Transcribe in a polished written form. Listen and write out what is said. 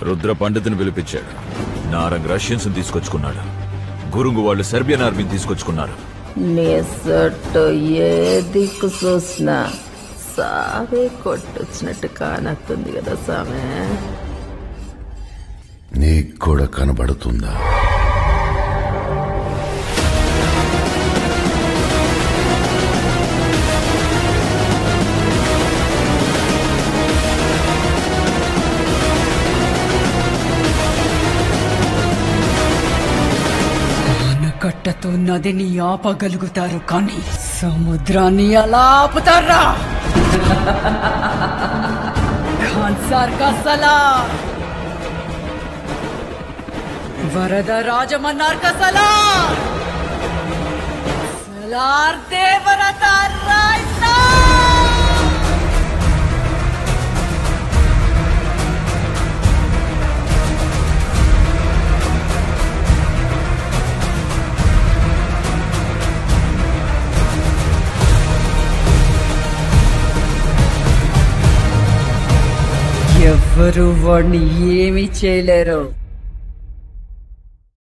రుద్ర పండితుని పిలిపించాడు. నారంగ్ రష్యన్స్ తీసుకొచ్చుకున్నాడు. గురుంగు వాళ్ళు సెర్బియన్ ఆర్మీని తీసుకొచ్చుకున్నారు. ఏ దిక్కు చూసినా సావే కొట్టొచ్చినట్టు కానట్టుంది కదా సామె. నీకు కూడా కనబడుతుందా? ఆనకట్టతో నదిని ఆపగలుగుతారు కానీ సముద్రాన్ని ఎలా ఆపుతారా? ఖాన్సార్ కా సలాం, వరద రాజమన్నార్ కా సలాం, సలార్ దేవరత రాయ్నా. ఎవ్వరూ వాడిని ఏమీ చేయలేరు.